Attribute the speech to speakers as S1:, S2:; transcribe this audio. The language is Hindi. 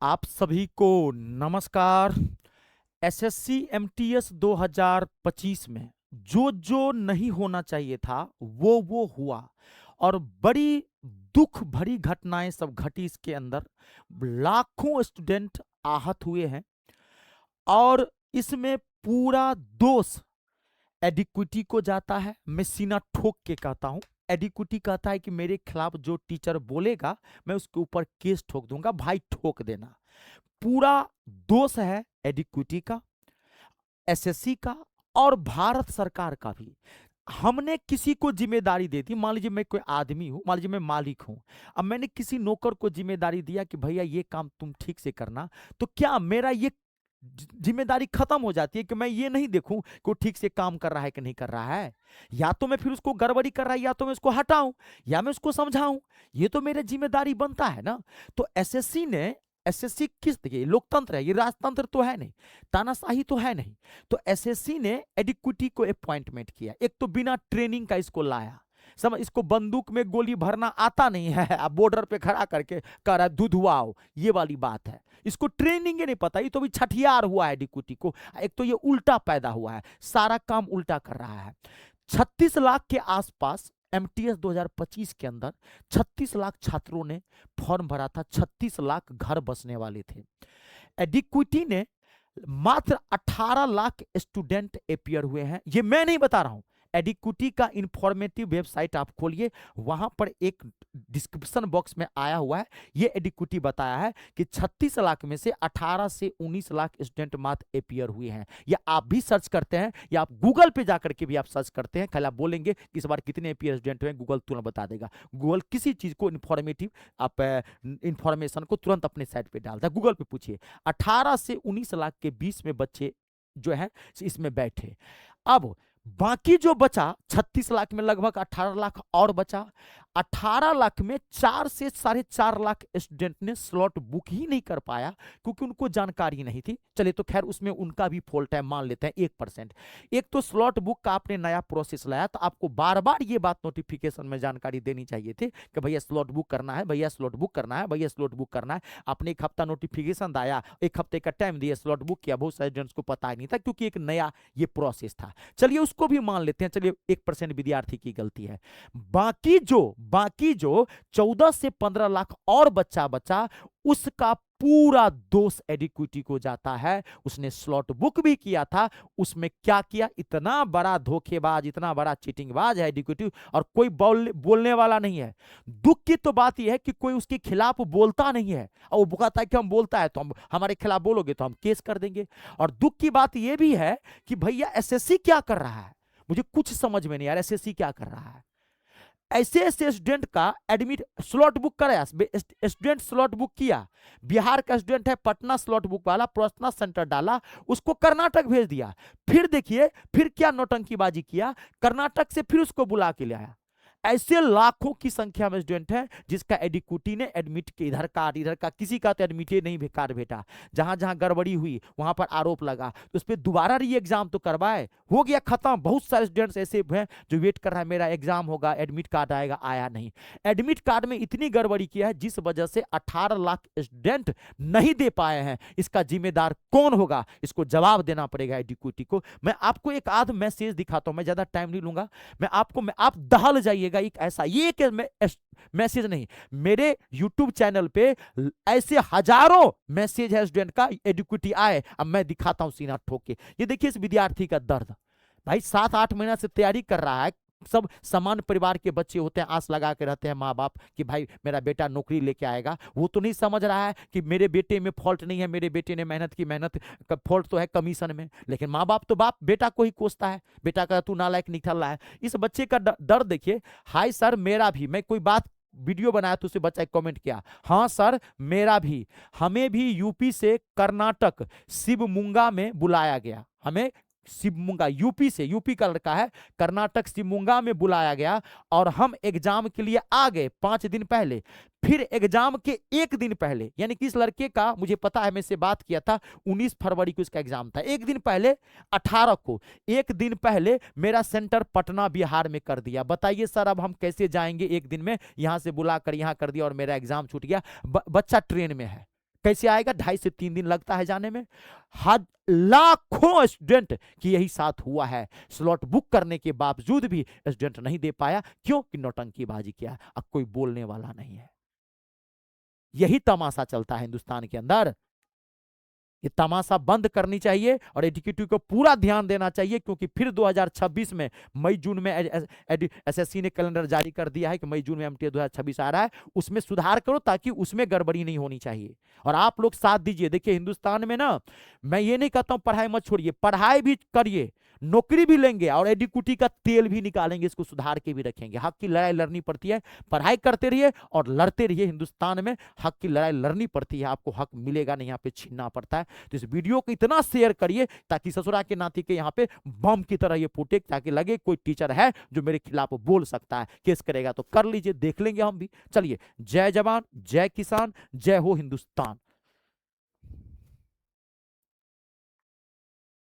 S1: आप सभी को नमस्कार। एसएससी एमटीएस 2025 में जो जो नहीं होना चाहिए था वो हुआ और बड़ी दुख भरी घटनाएं सब घटी इसके अंदर। लाखों स्टूडेंट आहत हुए हैं और इसमें पूरा दोष एडिक्विटी को जाता है। मैं सीना ठोक के कहता हूं, एडिक्विटी कहता है कि मेरे खिलाफ जो टीचर बोलेगा मैं उसके ऊपर केस ठोक दूंगा। भाई ठोक देना। पूरा दोष है एडिक्विटी का, एसएससी का और भारत सरकार का भी। हमने किसी को जिम्मेदारी दे दी। मान लीजिए मैं कोई आदमी हूं, मान लीजिए मैं मालिक हूं। अब मैंने किसी नौकर को जिम्मेदारी दिया कि भैया ये काम तुम ठीक से करना, तो क्या मेरा ये जिम्मेदारी खत्म हो जाती है कि मैं ये नहीं देखूं कि वो ठीक से काम कर रहा है कि नहीं कर रहा है? या तो मैं फिर उसको गड़बड़ी कर रहा है या तो मैं उसको हटाऊं या मैं उसको समझाऊं। ये तो मेरा जिम्मेदारी बनता है ना। तो एसएससी ने, एसएससी किस, देखिए लोकतंत्र है, ये राजतंत्र तो है नहीं, तानाशाही तो है नहीं। तो एसएससी ने एडिक्विटी को अपॉइंटमेंट किया। एक तो बिना ट्रेनिंग का इसको लाया। समझ, इसको बंदूक में गोली भरना आता नहीं है, अब बॉर्डर पे खड़ा करके कह रहा है दुधवाओ, ये वाली बात है। इसको ट्रेनिंग ही नहीं पता, ये तो भी छठियार हुआ है एडिक्विटी को। एक तो ये उल्टा पैदा हुआ है, सारा काम उल्टा कर रहा है। 36 लाख के आसपास एमटीएस 2025 के अंदर 36 लाख छात्रों ने फॉर्म भरा था। 36 लाख घर बसने वाले थे। एडिक्विटी ने मात्र 18 लाख स्टूडेंट अपियर हुए हैं। ये मैं नहीं बता रहा हूं, एडिक्विटी का इंफॉर्मेटिव वेबसाइट आप खोलिए, वहां पर एक डिस्क्रिप्शन बॉक्स में आया हुआ है। ये एडिक्विटी बताया है कि 36 लाख में से 18 से 19 लाख स्टूडेंट मात्र अपियर हुए हैं। या आप भी सर्च करते हैं या आप गूगल पे जाकर के भी आप सर्च करते हैं, कल आप बोलेंगे कि इस बार कितने अपियर स्टूडेंट हुए, गूगल तुरंत बता देगा। गूगल किसी चीज को इंफॉर्मेटिव, आप इंफॉर्मेशन को तुरंत अपने साइट पे डालता है। गूगल पे पूछिए, 18 से 19 लाख के बीच में बच्चे जो है इसमें बैठे। अब बाकी जो बचा 36 लाख में लगभग 18 लाख और बचा। 18 लाख में 4 से 4.5 लाख स्टूडेंट ने स्लॉट बुक ही नहीं कर पाया क्योंकि उनको जानकारी नहीं थी। चलिए तो खैर उसमें उनका भी फॉल्ट है, मान लेते हैं 1%। एक तो स्लॉट बुक का आपने नया प्रोसेस लाया, तो आपको बार बार ये बात नोटिफिकेशन में जानकारी देनी चाहिए थी कि भैया स्लॉट बुक करना है, भैया स्लॉट बुक करना है, भैया स्लॉट बुक करना है। आपने एक हफ्ता नोटिफिकेशन दिया, एक हफ्ते का टाइम दिया, स्लॉट बुक किया। बहुत सारे स्टूडेंट्स को पता ही नहीं था क्योंकि एक नया ये प्रोसेस था। चलिए उसको भी मान लेते हैं, चलिए 1% विद्यार्थी की गलती है। बाकी जो 14 से 15 लाख और बच्चा बचा, उसका पूरा दोष एडिक्विटी को जाता है। उसने स्लॉट बुक भी किया था, उसमें क्या किया? इतना बड़ा धोखेबाज, इतना बड़ा चीटिंगबाज है एडिक्विटी, और कोई बोलने वाला नहीं है। दुख की तो बात यह है कि कोई उसके खिलाफ बोलता नहीं है, और वो कहता है कि हम बोलता है तो हम, हमारे खिलाफ बोलोगे तो हम केस कर देंगे। और दुख की बात यह भी है कि भैया एसएससी क्या कर रहा है, मुझे कुछ समझ में नहीं आ रहा एसएससी क्या कर रहा है। ऐसे ऐसे स्टूडेंट का एडमिट स्लॉट बुक कराया, स्टूडेंट स्लॉट बुक किया। बिहार का स्टूडेंट है, पटना स्लॉट बुक वाला, पर्सनल सेंटर डाला, उसको कर्नाटक भेज दिया। फिर देखिए फिर क्या नौटंकीबाजी किया, कर्नाटक से फिर उसको बुला के ले आया। ऐसे लाखों की संख्या में स्टूडेंट है जिसका एडिक्विटी ने एडमिट के इधर का किसी का तो एडमिट नहीं बेकार बेटा। जहां जहां गड़बड़ी हुई वहां पर आरोप लगा तो उस पर दोबारा री एग्जाम तो करवाए, हो गया खत्म। बहुत सारे स्टूडेंट्स ऐसे हैं जो वेट कर रहा है मेरा एग्जाम होगा, एडमिट कार्ड आएगा, आया नहीं। एडमिट कार्ड में इतनी गड़बड़ी किया है जिस वजह से 18 लाख स्टूडेंट नहीं दे पाए हैं। इसका जिम्मेदार कौन होगा? इसको जवाब देना पड़ेगा एडिक्विटी को। मैं आपको एक आध मैसेज दिखाता हूं, मैं ज्यादा टाइम नहीं लूंगा। आप दहल जाइएगा। एक ऐसा, ये कि मैसेज नहीं, मेरे YouTube चैनल पे ऐसे हजारों मैसेज है स्टूडेंट का, एडिक्विटी आए। अब मैं दिखाता हूं सीना ठोक के। ये देखिए इस विद्यार्थी का दर्द। भाई 7-8 महीना से तैयारी कर रहा है, सब समान परिवार के बच्चे होते हैं, आस लगा के रहते हैं माँ बाप कि भाई मेरा बेटा नौकरी लेके आएगा। वो तो नहीं समझ रहा है कि मेरे बेटे में फॉल्ट नहीं है, मेरे बेटे ने मेहनत की, मेहनत का फॉल्ट तो है कमीशन में। लेकिन माँ बाप तो बेटा को ही कोसता है, बेटा का तू नालायक निकल रहा है। इस बच्चे का दर्द देखिए। हाय सर मेरा भी, मैं कोई बात वीडियो बनाया तो उसे बच्चा कमेंट किया, हाँ सर मेरा भी, हमें भी यूपी से कर्नाटक शिवमुंगा में बुलाया गया। हमें शिवमुंगा, यूपी से, यूपी का लड़का है, कर्नाटक शिवमुंगा में बुलाया गया और हम एग्जाम के लिए आ गए 5 दिन पहले। फिर एग्जाम के 1 दिन पहले, यानी कि इस लड़के का मुझे पता है, मैं इससे बात किया था, 19 फरवरी को इसका एग्जाम था। 1 दिन पहले 18 को, 1 दिन पहले मेरा सेंटर पटना बिहार में कर दिया। बताइए सर अब हम कैसे जाएंगे? 1 दिन में यहां से बुला कर यहां कर दिया और मेरा एग्जाम छूट गया। बच्चा ट्रेन में है, कैसे आएगा? 2.5 से 3 दिन लगता है जाने में। लाखों स्टूडेंट की यही साथ हुआ है, स्लॉट बुक करने के बावजूद भी स्टूडेंट नहीं दे पाया। क्यों? कि नौटंकीबाजी किया, अब कोई बोलने वाला नहीं है। यही तमाशा चलता है हिंदुस्तान के अंदर। ये तमाशा बंद करनी चाहिए और एडुकेटिव को पूरा ध्यान देना चाहिए, क्योंकि फिर 2026 में मई जून में एसएससी ने कैलेंडर जारी कर दिया है कि मई जून में एमटीएस 2026 आ रहा है, उसमें सुधार करो ताकि उसमें गड़बड़ी नहीं होनी चाहिए। और आप लोग साथ दीजिए। देखिए हिंदुस्तान में ना, मैं ये नहीं कहता हूं पढ़ाई मत छोड़िए, पढ़ाई भी करिए, नौकरी भी लेंगे और एडुकेटिव का तेल भी निकालेंगे, इसको सुधार के भी रखेंगे। हक की लड़ाई लड़नी पड़ती है, पढ़ाई करते रहिए और लड़ते रहिए। हिंदुस्तान में हक की लड़ाई लड़नी पड़ती है, आपको हक मिलेगा नहीं, यहाँ पे छीनना पड़ता है। तो इस वीडियो को इतना शेयर करिए ताकि ससुरा के नाती के यहाँ पे बम की तरह ये फूटे, ताकि लगे कोई टीचर है जो मेरे खिलाफ बोल सकता है, केस करेगा तो कर लीजिए, देख लेंगे हम भी। चलिए, जय जवान, जय किसान, जय हो हिंदुस्तान।